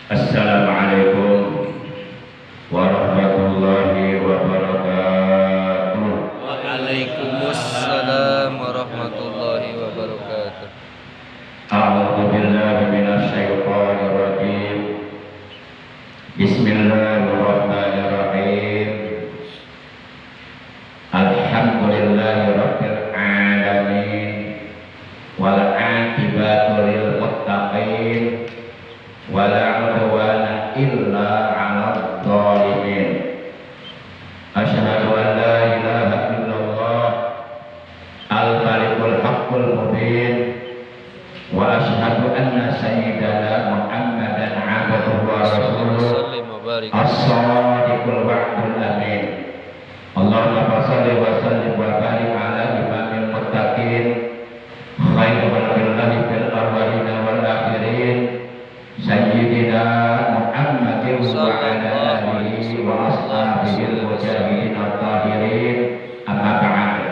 Assalamualaikum warahmatullahi wabarakatuh. Waalaikumsalam warahmatullahi wabarakatuh. A'udzu billahi minasy syaithanir rajim. Bismillahirrahmanirrahim. Alhamdulillahi rabbil alamin wal 'aqibatu lil muttaqin wala 'udwana illa 'alal zalimin. Asyhadu an la ilaha illallah al-malikul haqqul mubin wa asyhadu anna sayyidana Muhammadan 'abduhu wa rasuluh as-sadiqul wa'dul amin. Allahumma shalli wa sallim wa barik ala imamil muttaqin khairul khalqillahi fil awwalin wal akhirin sayyidina Muhammadin wa ala alihi wa ashabihi mujahidin at-tahirin. Amma ba'd.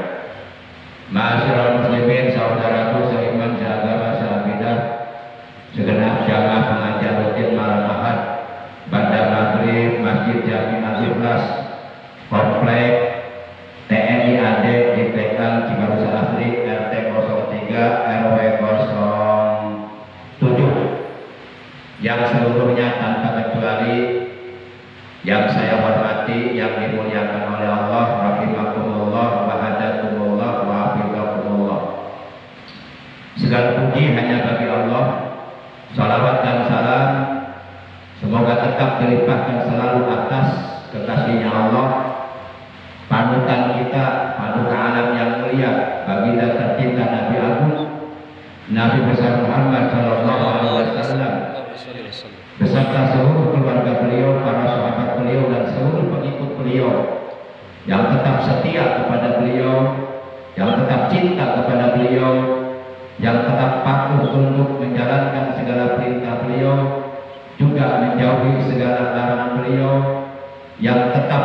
Ma'asyiral muslimin, saudaraku seiman seagama seakidah, segenap jamaah pengajian rutin malam Ahad pada maghrib Masjid Jami Al-Ikhlas Komplek TNI AD di Tegal Cibarus Asri RT 03 RW 07 yang seluruhnya tanpa kecuali yang saya hormati, yang dimuliakan oleh Allah, rahimakumullah wa hadakumullah wa hafizakumullah. Segala puji hanya bagi Allah. Salawat dan salam semoga tetap dilimpahkan selalu atas kekasihnya Allah, panutan kita, panutan alam yang mulia, baginda tercinta Nabi Agung, Nabi besar Muhammad Sallallahu Alaihi Wasallam, beserta seluruh keluarga beliau, para sahabat beliau, dan seluruh pengikut beliau yang tetap setia kepada beliau, yang tetap cinta kepada beliau, yang tetap patuh tunduk menjalankan segala perintah beliau, juga menjauhi segala larangan beliau, yang tetap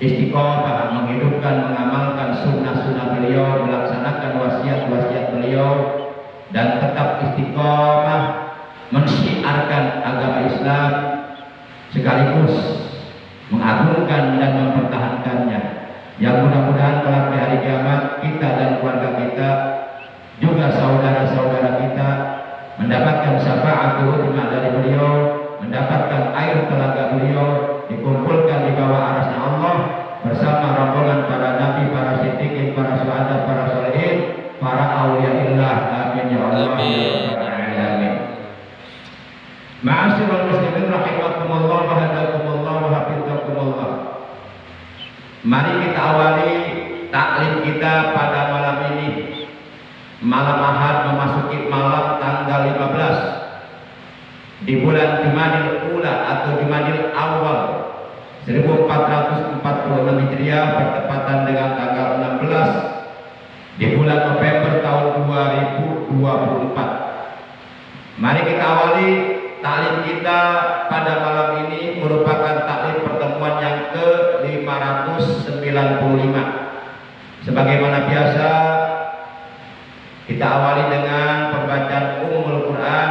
istiqomah menghidupkan, mengamalkan sunnah-sunnah beliau, melaksanakan wasiat-wasiat beliau, dan tetap istiqomah mensyiarkan agama Islam sekaligus mengagungkan dan mempertahankannya. Yang mudah-mudahan kelak di hari kiamat kita dan keluarga kita, juga saudara-saudara kita, mendapatkan syafaat hikmah dari beliau, mendapatkan air telaga beliau, dikumpulkan di bawah arasnya Allah bersama rombongan para nabi, para siddiqin, para syuhada, para sholihin, para auliyaillah. Amin ya Allah. Amin. Ma'asyiral muslimin rahimakumullah wa hadakumullah wa hafizakumullah. Mari kita awali taklim kita pada malam ini, malam Ahad memasuki malam tanggal 15 di bulan Jumadil Ula atau Jumadil Awal 1446 Hijriah, bertepatan dengan tanggal 16 di bulan November tahun 2024. Mari kita awali taklim kita pada malam ini, merupakan taklim pertemuan yang ke-595. Sebagaimana biasa, kita awali dengan pembacaan Ummul Quran,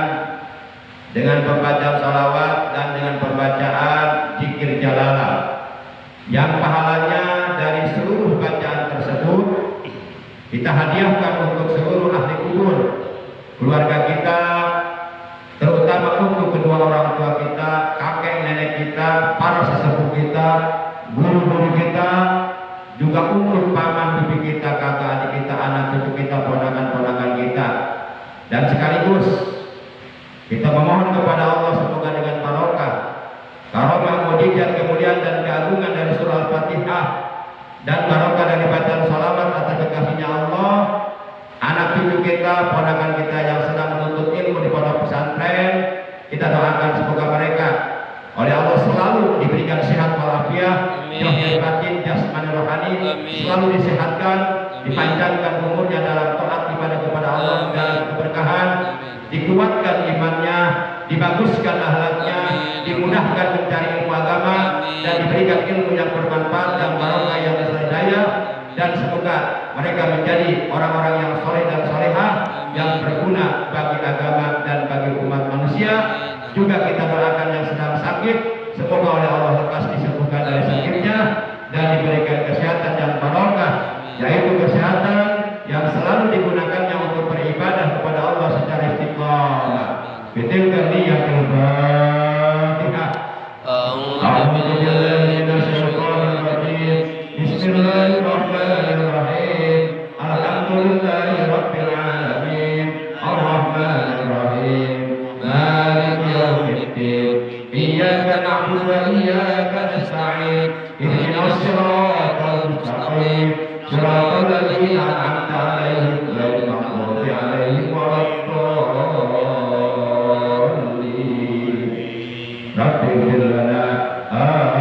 dengan pembacaan salawat, dan dengan pembacaan zikir jalalah, yang pahalanya dari seluruh bacaan tersebut kita hadiahkan untuk seluruh ahli kubur, keluarga kita, terutama untuk kedua orang tua kita, kakek nenek kita, para sesepuh kita, guru-guru kita, juga untuk paman bibi kita, kakak adik kita, anak cucu kita, ponakan-ponakan kita. Dan sekaligus kita memohon kepada Allah semoga dengan barokah, karomah, mujizat, kemuliaan dan keagungan dari surah Al-Fatihah, dan barokah dari bacaan salawat atas kekasihnya Allah, anak cucu kita, ponakan kita yang sedang menuntut ilmu di pondok pesantren, kita doakan semoga mereka oleh Allah selalu diberikan sehat walafiat, lahir batin, jasmani rohani, selalu disehatkan, dipanjangkan umurnya dalam taat ibadah kepada Allah dan keberkahan, dikuatkan imannya, dibaguskan akhlaknya, dimudahkan mencari ilmu agama, dan diberikan ilmu yang bermanfaat dan barokah yang daya, dan semoga mereka menjadi orang-orang yang soleh dan solehah, yang berguna bagi agama dan bagi umat manusia. Juga kita doakan sakit, semoga oleh Allah lekas disembuhkan dari sakitnya dan diberikan kesehatan yang barokah, yaitu kesehatan yang selalu digunakannya untuk beribadah kepada Allah secara istiqomah. Bitilka niyatul Fatihah. A'udzu billahi minasyaitonir rajim. Bismillahirrahmanirrahim. Alhamdulillahi rabbil alamin. Arrahmanir rahim. Maliki yaumiddin. Iyyaka na'budu wa iyyaka nasta'in. Ihdinas siratal mustaqim. Siratal ladzina an'amta 'alaihim ghairil maghdubi 'alaihim waladdallin. Rabbighfir lana. Amin.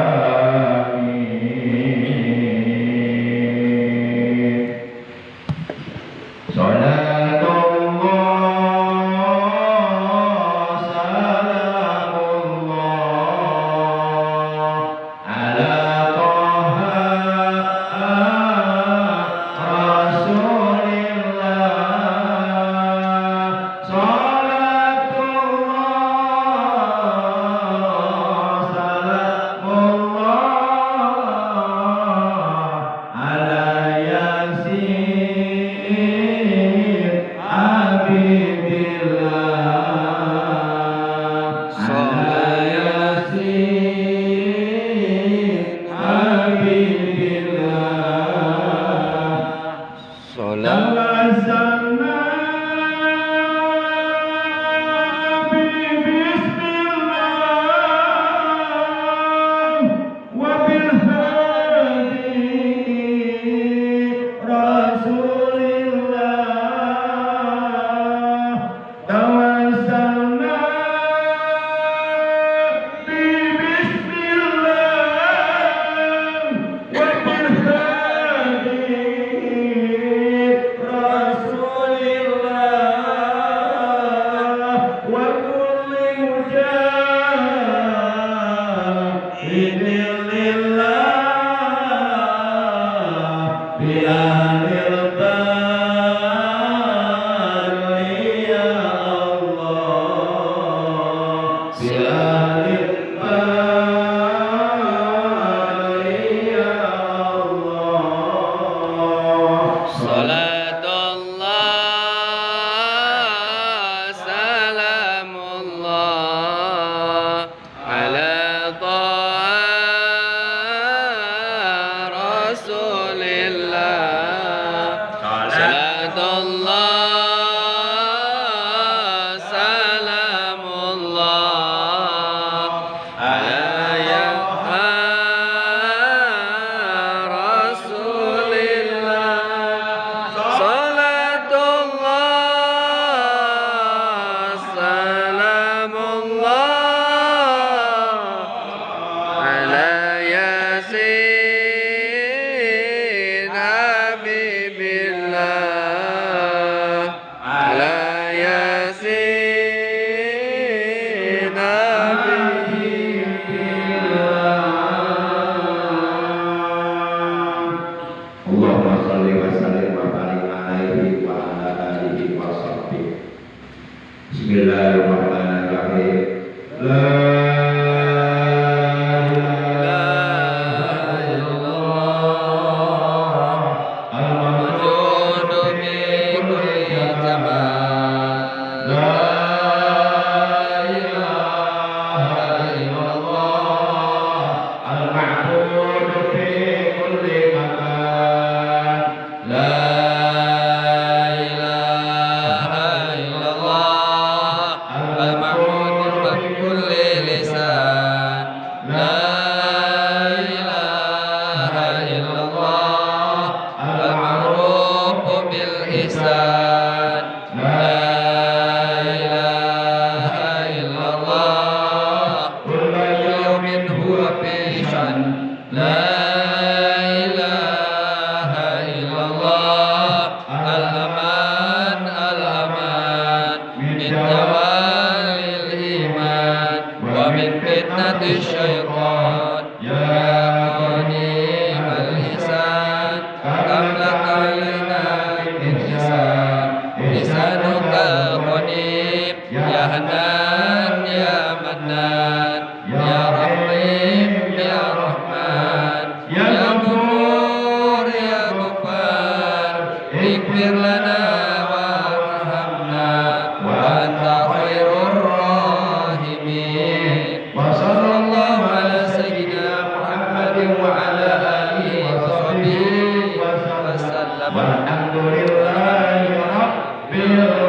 Ya Hanan, Ya Mannan, Ya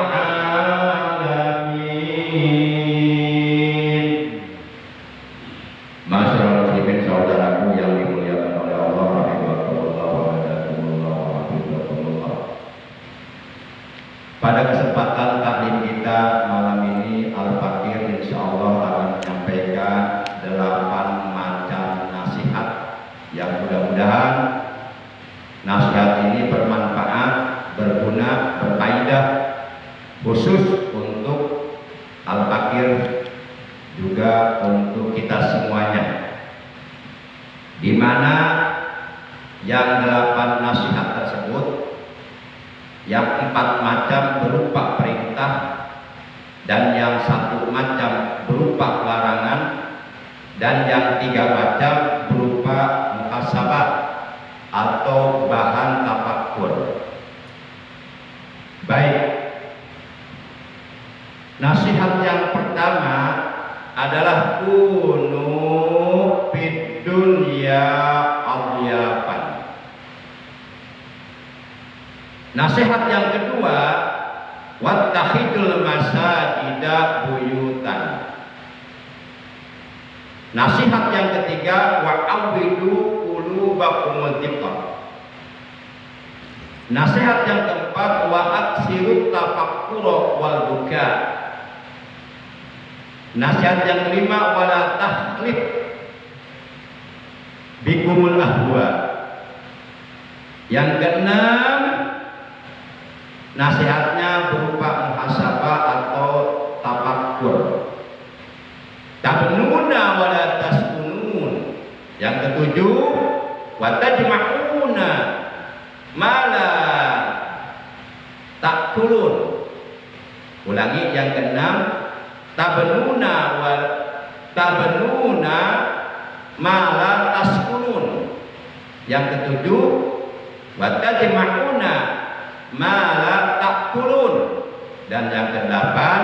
alamin. Masyaallah muslimin saudaraku yang dimuliakan oleh Allah, rahimakumullah wa hadakumullah wa hafizakumullah. Pada kesempatan taklim kita malam ini, Al-Fakir insyaallah akan menyampaikan 8 macam nasihat yang mudah-mudahan nasihat ini bermanfaat, berguna, berfaedah khusus untuk Al-Fakir juga untuk kita semuanya, di mana yang 8 nasihat tersebut, yang 4 macam berupa perintah dan yang 1 macam berupa larangan dan yang 3 macam berupa muhasabah atau bahan tafakkur. Baik, nasihat yang pertama adalah kunu fid dunya adyafan. Nasihat yang kedua, wattakhidul masajida buyutan. Nasihat yang ketiga, wa'awwidu qulubakumul dzikr. Nasihat yang keempat, wa aksirut tafakkura wal buka. Nasihat yang kelima, wala tahlif bikumul ahwa. Yang keenam, nasihatnya berupa muhasabah atau tafakkur. Tabnuna wala taskunun. Yang ketujuh, wa tajma'una mala takulun. Ulangi yang keenam, tabnuna mala taskunun. Yang ketujuh, wa tajma'una mala takulun. Dan yang kedelapan,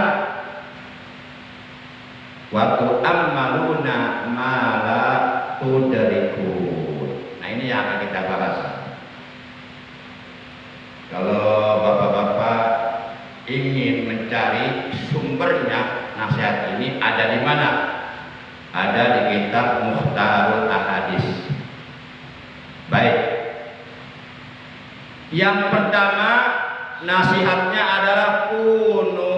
wa tu'ammaluna mala tudrikun. Nah, ini yang akan kita bahas. Kalau bapak-bapak ingin mencari sumbernya nasihat ini ada di mana? Ada di kitab Mukhtarul Ahadits. Baik. Yang pertama nasihatnya adalah kunu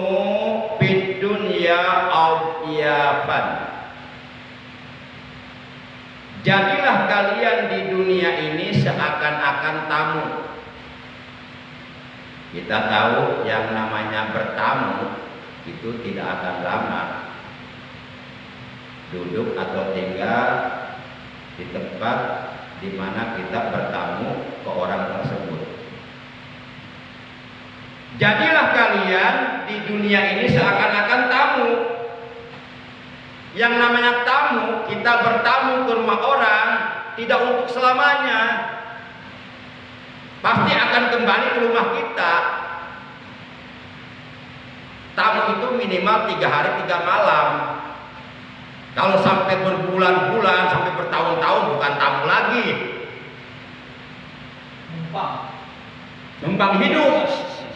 fid dunya adyafan. Jadilah kalian di dunia ini seakan-akan tamu. Kita tahu yang namanya bertamu itu tidak akan lama duduk atau tinggal di tempat di mana kita bertamu ke orang tersebut. Jadilah kalian di dunia ini seakan-akan tamu. Yang namanya tamu, kita bertamu ke rumah orang tidak untuk selamanya. Pasti akan kembali ke rumah kita. Tamu itu minimal 3 hari 3 malam. Kalau sampai berbulan-bulan, sampai bertahun-tahun, bukan tamu lagi. Numpang hidup,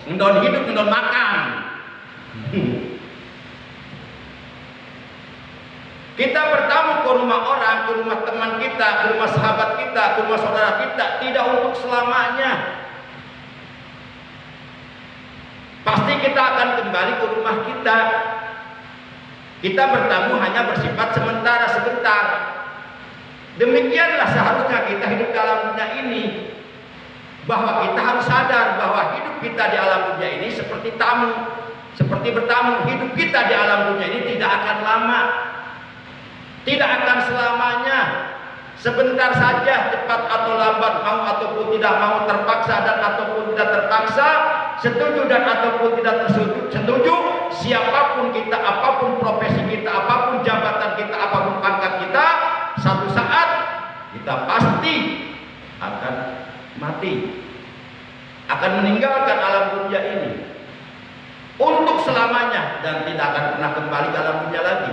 ngendon makan. Kita bertamu ke rumah orang, ke rumah teman kita, ke rumah sahabat kita, ke rumah saudara kita, tidak untuk selamanya. Pasti kita akan kembali ke rumah kita. Kita bertamu hanya bersifat sementara, sebentar. Demikianlah seharusnya kita hidup dalam dunia ini. Bahwa kita harus sadar bahwa hidup kita di alam dunia ini seperti tamu, seperti bertamu. Hidup kita di alam dunia ini tidak akan lama, tidak akan selamanya. Sebentar saja, cepat atau lambat, mau ataupun tidak mau, terpaksa dan ataupun tidak terpaksa, setuju dan ataupun tidak setuju, siapapun kita, apapun profesi kita, apapun jabatan kita, apapun pangkat kita, satu saat kita pasti akan mati, akan meninggalkan alam dunia ini untuk selamanya dan tidak akan pernah kembali ke alam dunia lagi.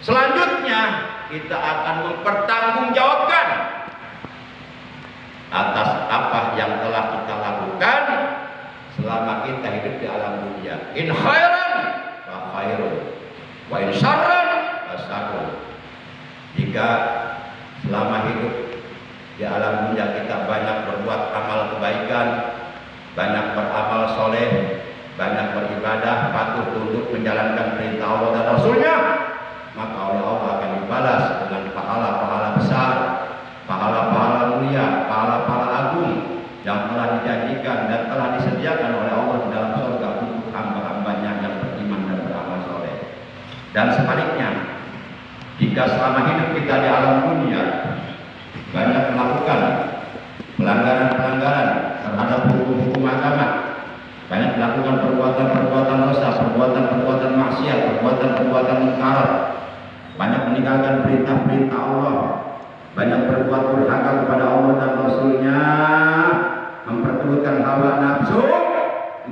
Selanjutnya kita akan mempertanggungjawabkan atas apa yang telah kita lakukan selama kita hidup di alam dunia. In khairan fa khairun wa in syarran fa syarrun. Jika selama hidup di alam dunia kita banyak berbuat amal kebaikan, banyak beramal soleh, banyak beribadah, patuh tunduk menjalankan perintah Allah dan Rasulnya, maka oleh Allah akan dibalas dengan pahala-pahala besar, pahala-pahala mulia, pahala-pahala agung yang telah dijanjikan dan telah disediakan oleh Allah di dalam surga untuk hamba-hambanya yang beriman dan beramal soleh. Dan sebaliknya, jika selama hidup kita di alam dunia banyak melakukan pelanggaran-pelanggaran terhadap hukum-hukum agama, banyak melakukan perbuatan-perbuatan dosa, perbuatan-perbuatan maksiat, perbuatan-perbuatan mungkar, banyak meninggalkan perintah-perintah Allah, banyak berbuat durhaka kepada Allah dan Rasulnya, memperturutkan hawa nafsu,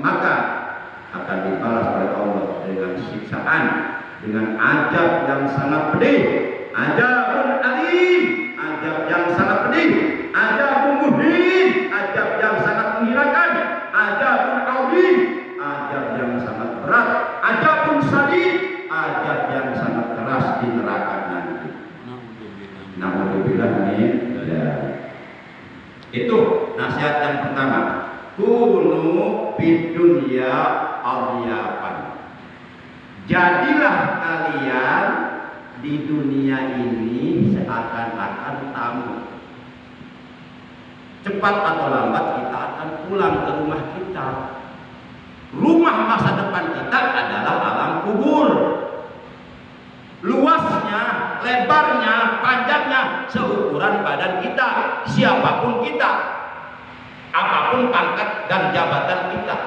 maka akan dibalas oleh Allah dengan siksaan, dengan azab yang sangat pedih, azabun alim, azab yang sangat pedih, azabun muhin, azab yang sangat menghinakan, azabun azim, azab yang sangat berat, azabun sadid, azab yang sangat keras di neraka nanti. Naudzubillah min dzalik. Itu nasihat yang pertama. Kunu fid dunya adyafan. Jadilah kalian di dunia ini seakan-akan tamu. Cepat atau lambat kita akan pulang ke rumah kita. Rumah masa depan kita adalah alam kubur. Luasnya, lebarnya, panjangnya seukuran badan kita, siapapun kita, apapun pangkat dan jabatan kita.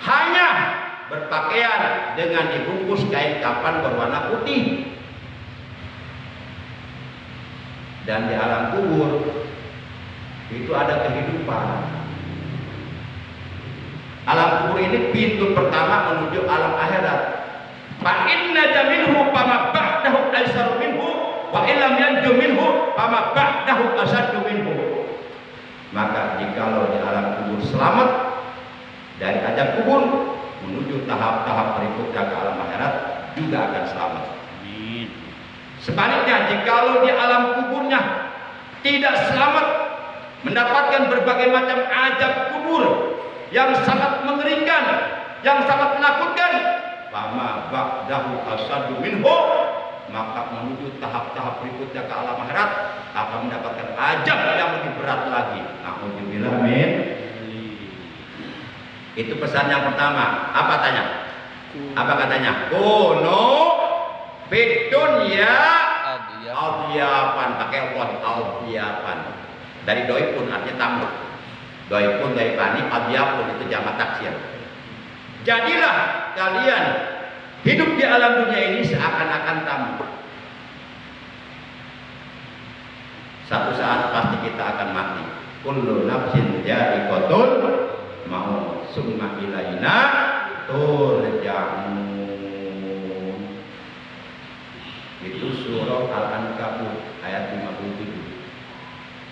Hanya berpakaian dengan dibungkus kain kafan berwarna putih. Dan di alam kubur itu ada kehidupan. Alam kubur ini pintu pertama menuju alam akhirat. Fa inna jaminhu fama ba'dahu aisaru minhu wa illam yanju minhu fama ba'dahu asaddu minhu. Maka jikalau di alam kubur selamat dari azab kubur menuju tahap-tahap berikutnya ke alam akhirat juga akan selamat. Amin. Sebaliknya jikalau di alam kuburnya tidak selamat, mendapatkan berbagai macam azab kubur yang sangat mengerikan, yang sangat menakutkan, fama ba'dahu asaddu minhu, maka menuju tahap-tahap berikutnya ke alam akhirat akan mendapatkan azab yang lebih berat lagi. Alhamdulillah, amin. Itu pesan yang pertama. Apa tanya? Apa katanya? Kuno fid dunya adyafan, pakai Allah, adyafan. Dari doipun artinya tamu. Doipun, doipani, adyafun itu jamak taksir. Jadilah kalian hidup di alam dunia ini seakan-akan tamu. Satu saat pasti kita akan mati. Kullu nafsin dha'iqatul maut, summa ilaina turja'un. Itu surah Al-Ankabut ayat 57.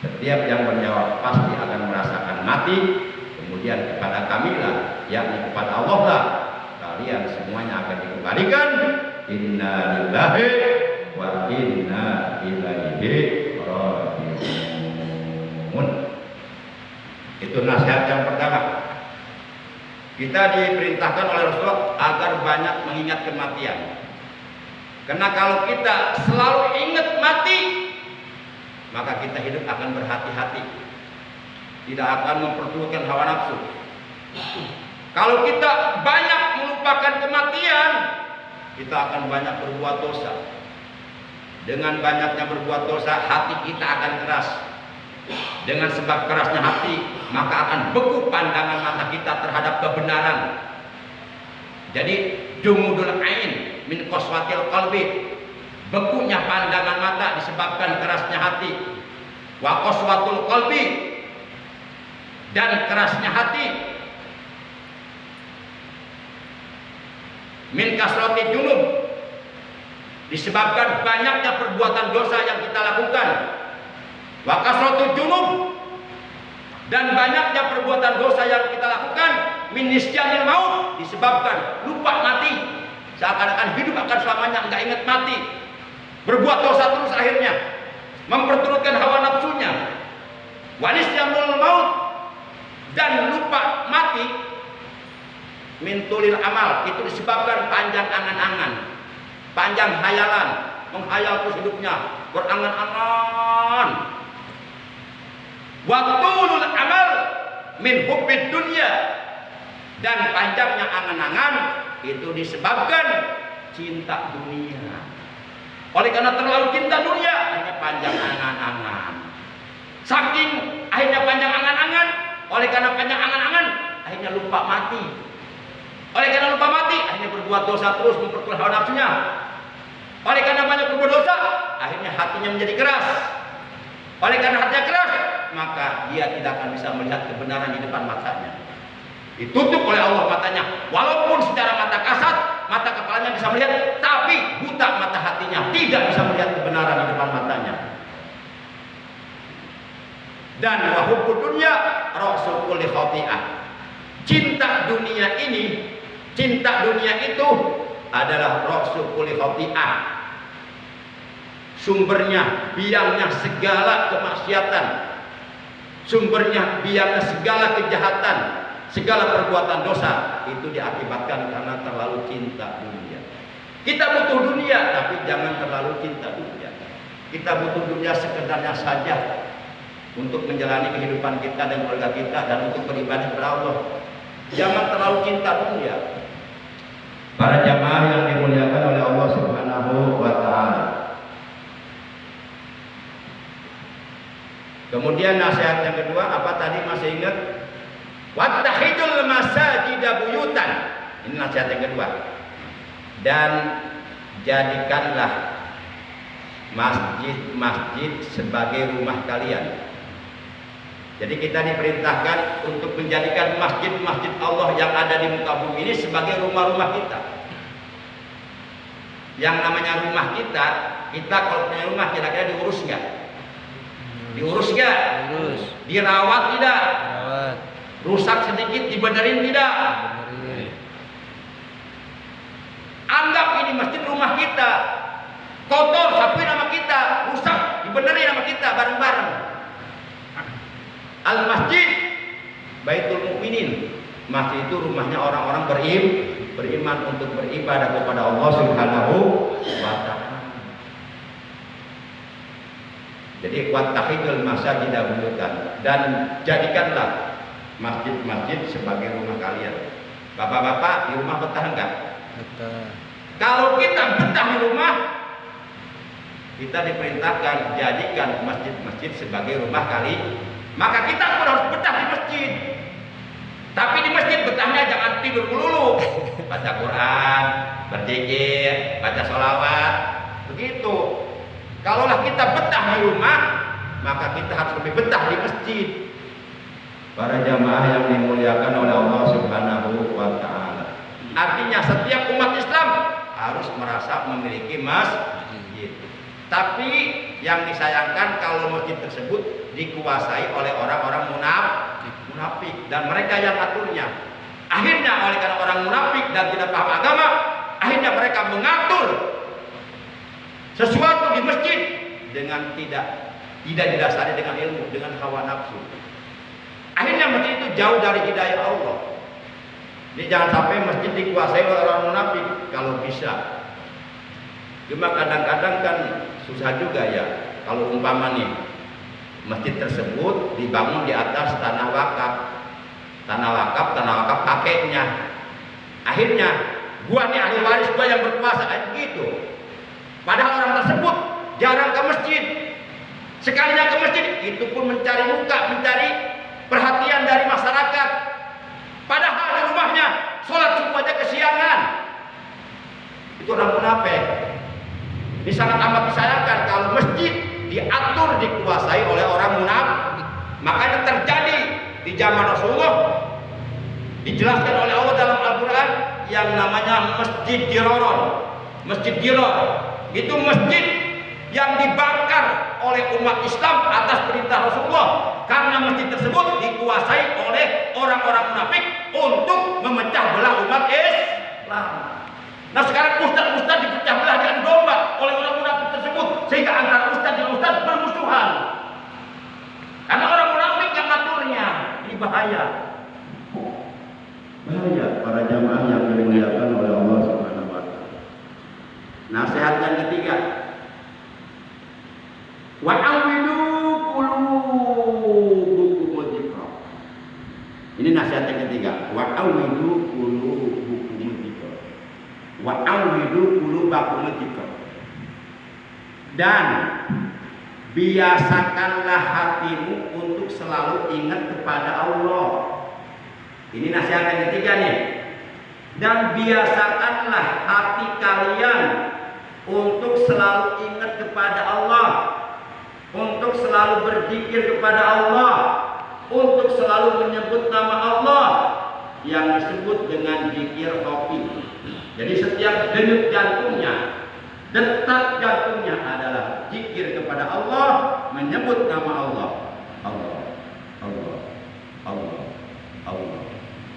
Setiap yang bernyawa pasti akan merasakan mati. Kemudian kepada kamilah, yakni kepada Allah lah, kalian semuanya akan dikembalikan. Inna lillahi wa inna ilaihi raji'un. Itu nasihat yang pertama. Kita diperintahkan oleh Rasulullah agar banyak mengingat kematian. Karena kalau kita selalu ingat mati, maka kita hidup akan berhati-hati, tidak akan memperturutkan hawa nafsu. Kalau kita banyak melupakan kematian, kita akan banyak berbuat dosa. Dengan banyaknya berbuat dosa, hati kita akan keras. Dengan sebab kerasnya hati, maka akan beku pandangan mata kita terhadap kebenaran. Jadi jumudul ain min qaswatil qalbi, bekunya pandangan mata disebabkan kerasnya hati. Wa qaswatul qalbi, dan kerasnya hati min kasrati junub, disebabkan banyaknya perbuatan dosa yang kita lakukan. Wa kasratu junub, dan banyaknya perbuatan dosa yang nisyanil maut, disebabkan lupa mati. Seakan-akan hidup akan selamanya, enggak ingat mati. Berbuat dosa terus akhirnya, memperturutkan hawa nafsunya. Wa nisyanul maut, dan lupa mati. Min tulil amal, itu disebabkan panjang angan-angan, panjang hayalan, menghayal terus hidupnya, berangan-angan. Wa tulul amal min hubbid dunya, dan panjangnya angan-angan itu disebabkan cinta dunia. Oleh karena terlalu cinta dunia, akhirnya panjang angan-angan. Saking akhirnya panjang angan-angan, oleh karena panjang angan-angan, akhirnya lupa mati. Oleh karena lupa mati, akhirnya berbuat dosa terus, memperkuat hawa nafsunya. Oleh karena banyak berbuat dosa, akhirnya hatinya menjadi keras. Oleh karena hatinya keras, maka dia tidak akan bisa melihat kebenaran di depan matanya. Ditutup oleh Allah matanya. Walaupun secara mata kasat, mata kepalanya bisa melihat, tapi buta mata hatinya, tidak bisa melihat kebenaran di depan matanya. Dan wahubbud dunya ra'su kulli khati'ah. Cinta dunia ini, cinta dunia itu adalah ra'su kulli khati'ah. Sumbernya, biangnya segala kemaksiatan. Sumbernya, biangnya segala kejahatan, segala perbuatan dosa, itu diakibatkan karena terlalu cinta dunia. Kita butuh dunia, tapi jangan terlalu cinta dunia. Kita butuh dunia sekedarnya saja untuk menjalani kehidupan kita dan keluarga kita, dan untuk beribadah kepada Allah. Jangan terlalu cinta dunia. Para jamaah yang dimuliakan oleh Allah Subhanahu wa taala. Kemudian nasihat yang kedua apa tadi, masih ingat? Wattahidul masajida buyutan. Ini nasihat yang kedua. Dan jadikanlah masjid-masjid sebagai rumah kalian. Jadi kita diperintahkan untuk menjadikan masjid-masjid Allah yang ada di muka bumi ini sebagai rumah-rumah kita. Yang namanya rumah kita kalau punya rumah kira-kira diurus nggak? Diurus nggak? Urus. Dirawat tidak? Rawat. Rusak sedikit dibenerin tidak? Benerin. Anggap ini masjid rumah kita. Kotor, sapuin nama kita. Rusak, dibenerin nama kita bareng-bareng. Al-masjid Baitul Mukminin. Masjid itu rumahnya orang-orang beriman untuk beribadah kepada Allah Subhanahu wa taala. Jadi wattahidul masajida buyutan, dan jadikanlah masjid-masjid sebagai rumah kalian. Bapak-bapak di rumah betah enggak? Betah. Kalau kita betah di rumah, kita diperintahkan jadikan masjid-masjid sebagai rumah kalian. Maka kita pun harus betah di masjid. Tapi di masjid betahnya jangan tidur melulu. Baca Quran, berzikir, baca sholawat, begitu. Kalaulah kita betah di rumah, maka kita harus lebih betah di masjid. Para jamaah yang dimuliakan oleh Allah Subhanahu wa taala. Artinya setiap umat Islam harus merasa memiliki masjid. Tapi yang disayangkan kalau masjid tersebut dikuasai oleh orang-orang munafik dan mereka yang aturnya. Akhirnya oleh karena orang munafik dan tidak paham agama, akhirnya mereka mengatur sesuatu di masjid dengan tidak didasari dengan ilmu, dengan hawa nafsu. Akhirnya masjid itu jauh dari hidayah Allah. Jadi jangan sampai masjid dikuasai oleh orang munafik kalau bisa. Cuma kadang-kadang kan susah juga ya. Kalau umpama nih masjid tersebut dibangun di atas tanah wakaf kakeknya. Akhirnya gua nih ahli waris gua yang berkuasa, kayak gitu. Padahal orang tersebut jarang ke masjid. Sekalinya ke masjid itu pun mencari muka, mencari perhatian dari masyarakat. Padahal di rumahnya sholat subuh aja kesiangan. Itu orang munafik. Ini sangat amat disayangkan kalau masjid diatur, dikuasai oleh orang munafik. Makanya terjadi di zaman Rasulullah, dijelaskan oleh Allah dalam Al-Quran yang namanya masjid diroron. Masjid diror itu masjid yang dibakar oleh umat Islam atas perintah Rasulullah, karena masjid tersebut dikuasai oleh orang-orang munafik untuk bahaya. Bahaya para jamaah yang dimuliakan oleh Allah Subhanahu wa taala. Nasihat yang ketiga, wa'awidu qulubukum dzikra. Ini nasihat yang ketiga, wa'awidu qulubukum dzikra. Wa'awidu qulubakum dzikra. Dan biasakanlah hatimu untuk selalu ingat kepada Allah. Ini nasihat yang ketiga nih. Dan biasakanlah hati kalian untuk selalu ingat kepada Allah, untuk selalu berzikir kepada Allah, untuk selalu menyebut nama Allah yang disebut dengan zikir khafi. Jadi setiap denyut jantungnya, detak jantungnya adalah zikir kepada Allah, menyebut nama Allah. Allah, Allah, Allah, Allah,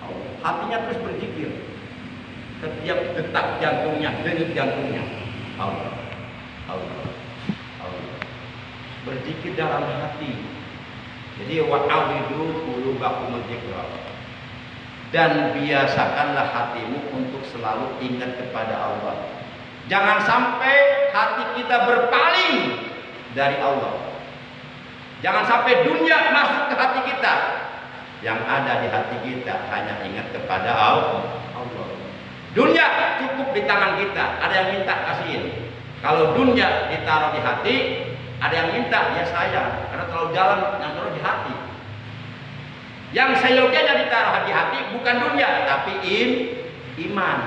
Allah. Hatinya terus berzikir. Setiap detak jantungnya, denyut jantungnya, Allah, Allah, Allah. Berzikir dalam hati. Jadi wa'awidu qulubakum dzikra. Dan biasakanlah hatimu untuk selalu ingat kepada Allah. Jangan sampai hati kita berpaling dari Allah. Jangan sampai dunia masuk ke hati kita. Yang ada di hati kita hanya ingat kepada Allah. Dunia cukup di tangan kita. Ada yang minta kasihin. Kalau dunia ditaruh di hati, ada yang minta ya sayang. Karena terlalu dalam yang taruh di hati. Yang seyogianya ditaruh di hati bukan dunia, tapi iman.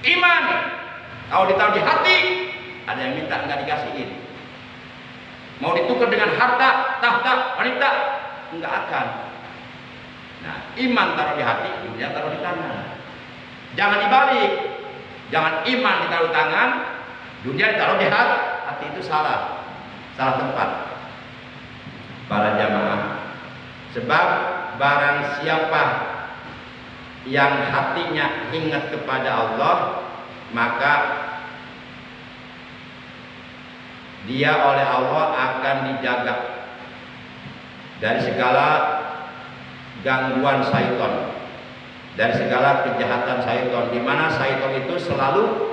Iman. Kalau ditaruh di hati, ada yang minta nggak dikasihin. Mau ditukar dengan harta, tahta, wanita, nggak akan. Nah, iman taruh di hati, dunia taruh di tangan. Jangan dibalik. Jangan iman ditaruh di tangan, dunia ditaruh di hati. Hati itu salah. Salah tempat. Para jamaah. Sebab barang siapa yang hatinya ingat kepada Allah, maka dia oleh Allah akan dijaga dari segala gangguan syaitan, dari segala kejahatan syaitan, di mana syaitan itu selalu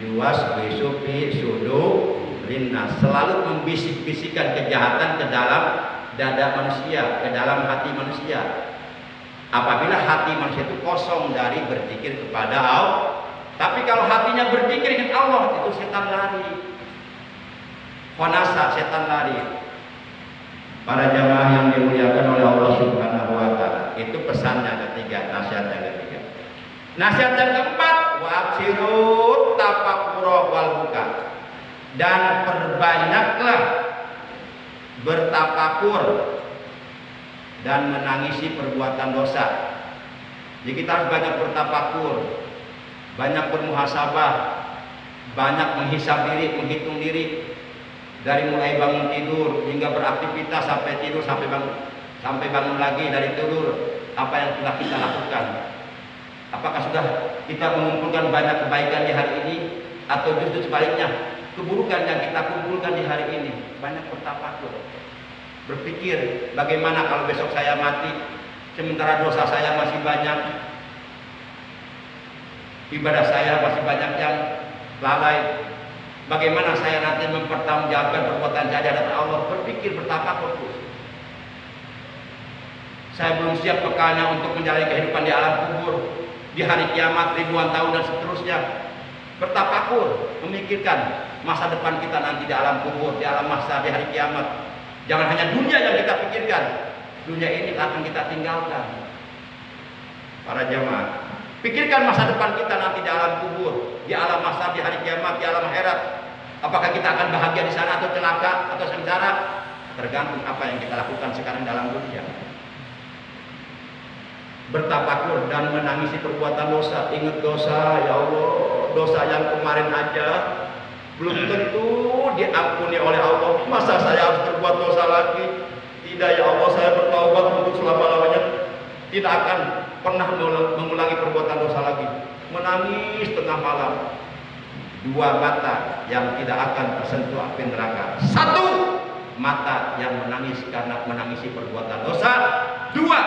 yuwas bisufi sudu linnas, selalu membisik-bisikkan kejahatan ke dalam dada manusia, ke dalam hati manusia. Apabila hati manusia itu kosong dari berzikir kepada Allah. Tapi kalau hatinya berzikir dengan Allah, itu setan lari. Khanasa, setan lari. Para jamaah yang dimuliakan oleh Allah Subhanahu wa taala. Itu pesannya ketiga, nasihat yang ketiga. Nasihat yang keempat, wa absirut tafakkur wal buka. Dan perbanyaklah bertafakur dan menangisi perbuatan dosa. Jadi kita harus banyak bertafakur, banyak bermuhasabah, banyak menghisab diri, menghitung diri, dari mulai bangun tidur hingga beraktivitas sampai tidur, sampai bangun lagi dari tidur, apa yang telah kita lakukan. Apakah sudah kita mengumpulkan banyak kebaikan di hari ini, atau justru sebaliknya keburukan yang kita kumpulkan di hari ini. Banyak bertafakur, berpikir bagaimana kalau besok saya mati sementara dosa saya masih banyak, ibadah saya masih banyak yang lalai. Bagaimana saya nanti mempertanggungjawabkan perbuatan saya di hadapan Allah? Berpikir, bertafakur terus. Saya belum siap bekalnya untuk menjalani kehidupan di alam kubur, di hari kiamat, ribuan tahun dan seterusnya. Bertafakur, memikirkan masa depan kita nanti di alam kubur, di alam mahsyar, di hari kiamat. Jangan hanya dunia yang kita pikirkan. Dunia ini akan kita tinggalkan. Para jamaah, pikirkan masa depan kita nanti di alam kubur, di alam mahsyar, di hari kiamat, di alam akhirat. Apakah kita akan bahagia di sana atau celaka atau sengsara? Tergantung apa yang kita lakukan sekarang dalam dunia. Bertafakur dan menangisi perbuatan dosa. Ingat dosa, ya Allah, dosa yang kemarin aja belum tentu diampuni oleh Allah. Masa saya harus berbuat dosa lagi? Tidak, ya Allah, saya bertaubat untuk selama-lamanya. Tidak akan pernah mengulangi perbuatan dosa lagi. Menangis tengah malam. Dua mata yang tidak akan tersentuh api neraka. Satu mata yang menangis karena menangisi perbuatan dosa. dua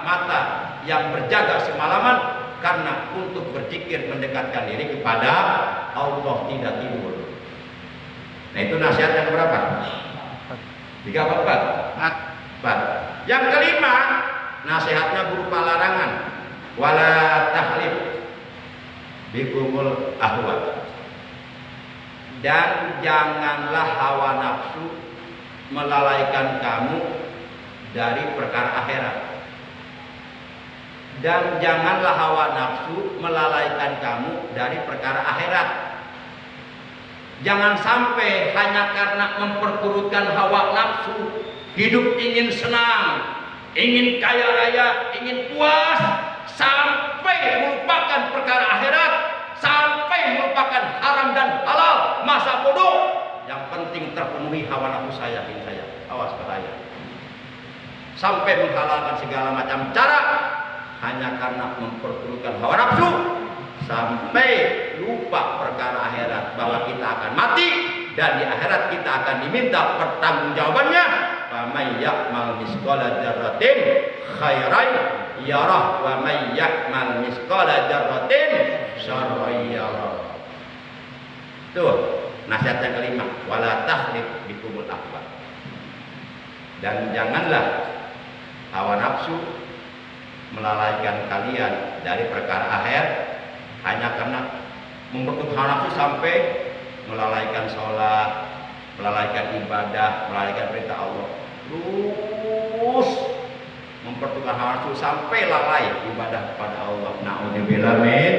mata yang berjaga semalaman karena untuk berzikir mendekatkan diri kepada Allah, tidak tidur. Nah itu nasihat yang berapa? 3 apa 4? Yang kelima, nasihatnya berupa larangan. Wala tahlif bikumul ahwa. Dan janganlah hawa nafsu melalaikan kamu dari perkara akhirat. Dan janganlah hawa nafsu melalaikan kamu dari perkara akhirat. Jangan sampai hanya karena memperturutkan hawa nafsu, hidup ingin senang, ingin kaya raya, ingin puas, sampai melupakan perkara akhirat, sampai melupakan haram dan halal, masa bodoh. Yang penting terpenuhi hawa nafsu saya, ingin saya, awas bahaya. Sampai menghalalkan segala macam cara hanya karena memperturutkan hawa nafsu, sampai lupa perkara akhirat, bahwa kita akan mati dan di akhirat kita akan diminta pertanggungjawabannya. Faman ya'mal misqala dzarratin khairan yarah wa may ya'mal misqala dzarratin syarran yarah. Tuh, nasihat yang kelima, wala tahlif bikumul akbar. Dan janganlah hawa nafsu melalaikan kalian dari perkara akhir hanya karena memperturutkan hawa nafsu sampai melalaikan sholat, melalaikan ibadah, melalaikan perintah Allah. Terus memperturutkan hawa nafsu sampai lalai ibadah kepada Allah. Na'udzubillah min.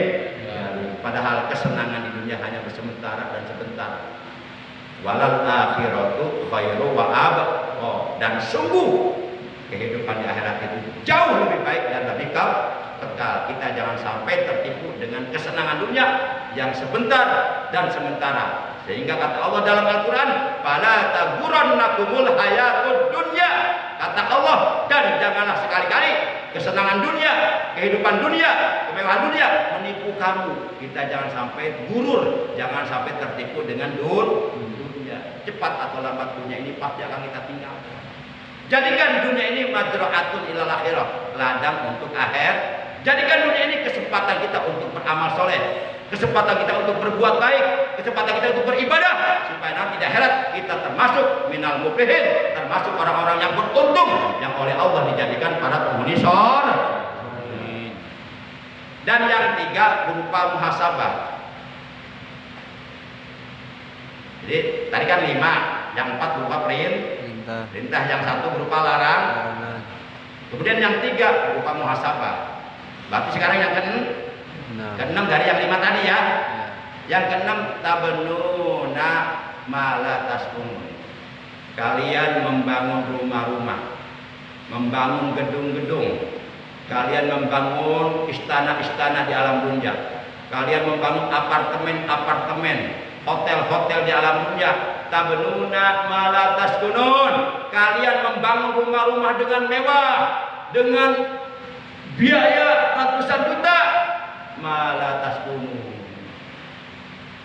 Padahal kesenangan di dunia hanya sementara dan sebentar. Walal akhiratu khairu wa abqa. Dan sungguh kehidupan di akhirat itu jauh lebih baik dan lebih kekal. Kita jangan sampai tertipu dengan kesenangan dunia yang sebentar dan sementara. Sehingga kata Allah dalam Al-Quran, fala taghurrannakumul hayatud dunya. Kata Allah, dan janganlah sekali-kali kesenangan dunia, kehidupan dunia, kemewahan dunia menipu kamu. Kita jangan sampai gurur, jangan sampai tertipu dengan dunia. Cepat atau lambat dunia ini pasti akan kita tinggalkan. Jadikan dunia ini majra'atun ilal akhirah, ladang untuk akhir. Jadikan dunia ini kesempatan kita untuk beramal soleh, kesempatan kita untuk berbuat baik, kesempatan kita untuk beribadah, supaya nanti di akhirat kita termasuk minal muflihin, termasuk orang-orang yang beruntung, yang oleh Allah dijadikan para penghuni surga. Dan yang tiga berupa muhasabah. Jadi tadi kan 5, yang 4 berupa perintah, yang 1 berupa larangan. Kemudian yang 3 berupa muhasabah. Berarti sekarang yang ke-6 dari yang 5 tadi ya. Yang ke-6, tabenuna malataskun. Kalian membangun rumah-rumah, membangun gedung-gedung, kalian membangun istana-istana di alam dunia, kalian membangun apartemen-apartemen, hotel-hotel di alam dunia. Tabenuna malataskunun. Kalian membangun rumah-rumah dengan mewah, dengan biaya ratusan juta. Malataskunun.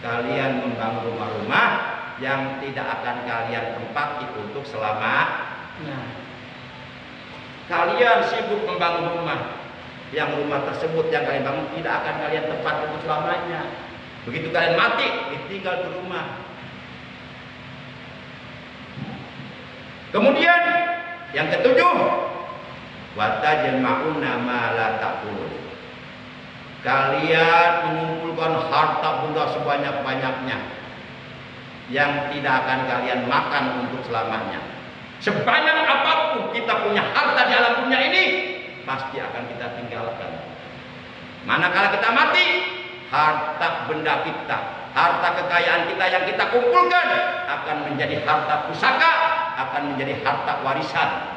Kalian membangun rumah-rumah yang tidak akan kalian tempati untuk selamanya. Kalian sibuk membangun rumah, yang rumah tersebut yang kalian bangun tidak akan kalian tempati untuk selamanya. Begitu kalian mati, ditinggal di rumah. Kemudian yang ke-7, watajma'una ma la taqulun. Kalian mengumpulkan harta benda sebanyak-banyaknya yang tidak akan kalian makan untuk selamanya. Sebanyak apapun kita punya harta di alam dunia ini, pasti akan kita tinggalkan. Manakala kita mati, harta benda kita, harta kekayaan kita yang kita kumpulkan akan menjadi harta pusaka, akan menjadi harta warisan.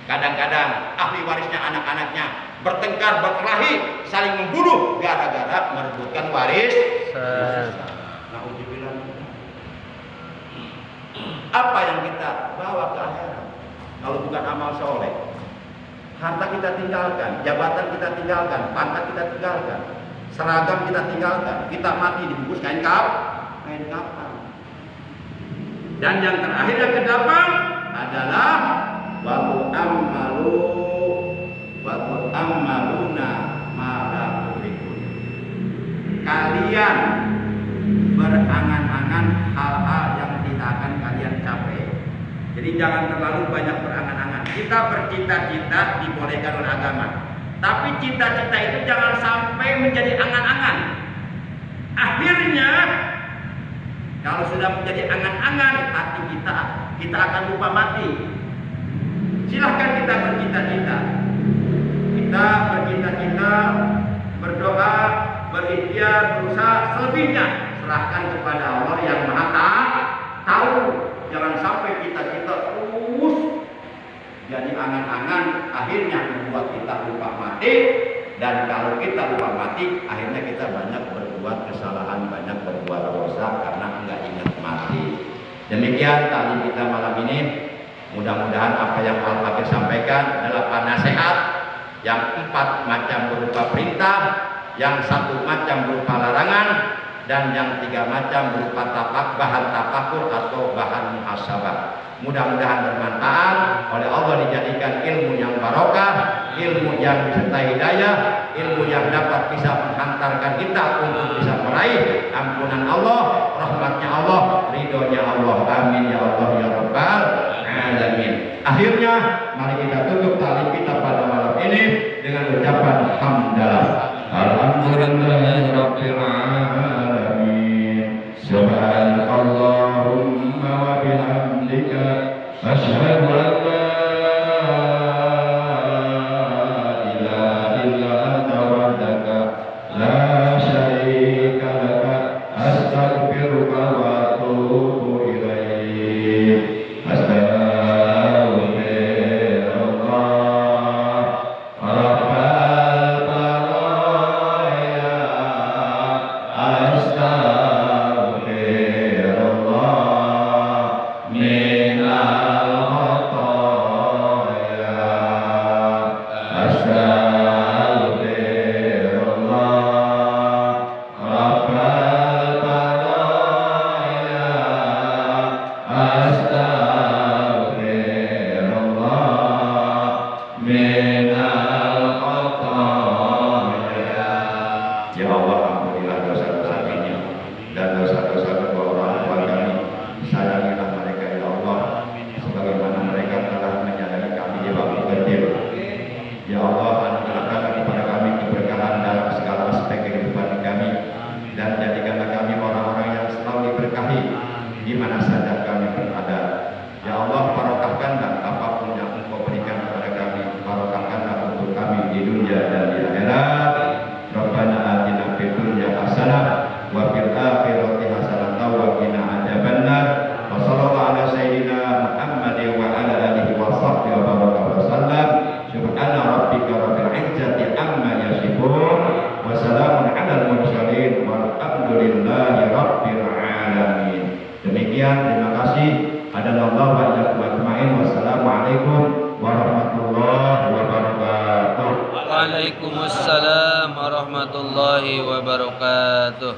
Kadang-kadang ahli warisnya anak-anaknya bertengkar, berkelahi, saling membunuh gara-gara merebutkan waris. Apa yang kita bawa ke akhirat kalau bukan amal soleh? Harta kita tinggalkan, jabatan kita tinggalkan, pangkat kita tinggalkan, seragam kita tinggalkan, kita mati dibungkus kain kapan. Dan yang terakhir yang ke-8 adalah wa amalu ta'ammaluna ma la tudrikun. Kalian berangan-angan hal-hal yang tidak akan kalian capai. Jadi jangan terlalu banyak berangan-angan. Kita bercita-cita dibolehkan oleh agama, tapi cita-cita itu jangan sampai menjadi angan-angan. Akhirnya kalau sudah menjadi angan-angan hati kita akan lupa mati. Silahkan kita bercita-cita. Kita bercita-cita, berdoa, berikhtiar, berusaha, selebihnya serahkan kepada Allah yang Maha Tahu. Jangan sampai cita-cita terus jadi angan-angan, akhirnya membuat kita lupa mati. Dan kalau kita lupa mati, akhirnya kita banyak berbuat kesalahan, banyak berbuat dosa karena enggak ingat mati. Demikian taklim kita malam ini. Mudah-mudahan apa yang Al-Fakir sampaikan adalah nasihat yang 4 macam berupa perintah, yang 1 macam berupa larangan, dan yang 3 macam berupa bahan tafakur atau bahan muhasabah. Mudah-mudahan bermanfaat, oleh Allah dijadikan ilmu yang barokah, ilmu yang disertai hidayah, ilmu yang dapat bisa menghantarkan kita untuk bisa meraih ampunan Allah, rahmatnya Allah, ridhonya Allah. Amin ya Allah ya Rabbal alamin. Akhirnya mari kita tutup taklim kita pada malam ini dengan ucapan hamdalah. Alhamdulillahirabbil alamin. Subhanallahumma wa bihamdika asyhadu an la ilaha illa anta wahdaka la syarika laka astaghfiruka wa atubu ilaik. Ya Allah, ampunilah dosa-dosa kami dan dosa-dosa kedua orang tua kami. Sayangilah mereka ya Allah, sebagaimana mereka telah menyadari kami di waktu kecil. Ya Allah, anugerahkan kepada kami keberkahan dalam segala aspek kehidupan kami, dan jadikanlah kami orang-orang yang selalu diberkahi di mana saja kami berada. Ya Allah, barokahkanlah apapun yang Engkau berikan kepada kami, barokahkanlah untuk kami di dunia dan di akhirat. Rabbana atina fid dunya hasanah wa fil akhirati hasanah wa qina adzabannar. Wa sallallahu ala sayyidina Muhammad wa ala alihi wa sahbihi wa baraka wa sallam. Subhana rabbika rabbil izzati amma yasifun wa salamun alal mursalin walhamdulillahi rabbil alamin. Demikian, terima kasih. Hadanallahu wa iyyakum ajmain. Wassalamualaikum warahmatullahi wabarakatuh. Waalaikumsalam warahmatullahi wabarakatuh.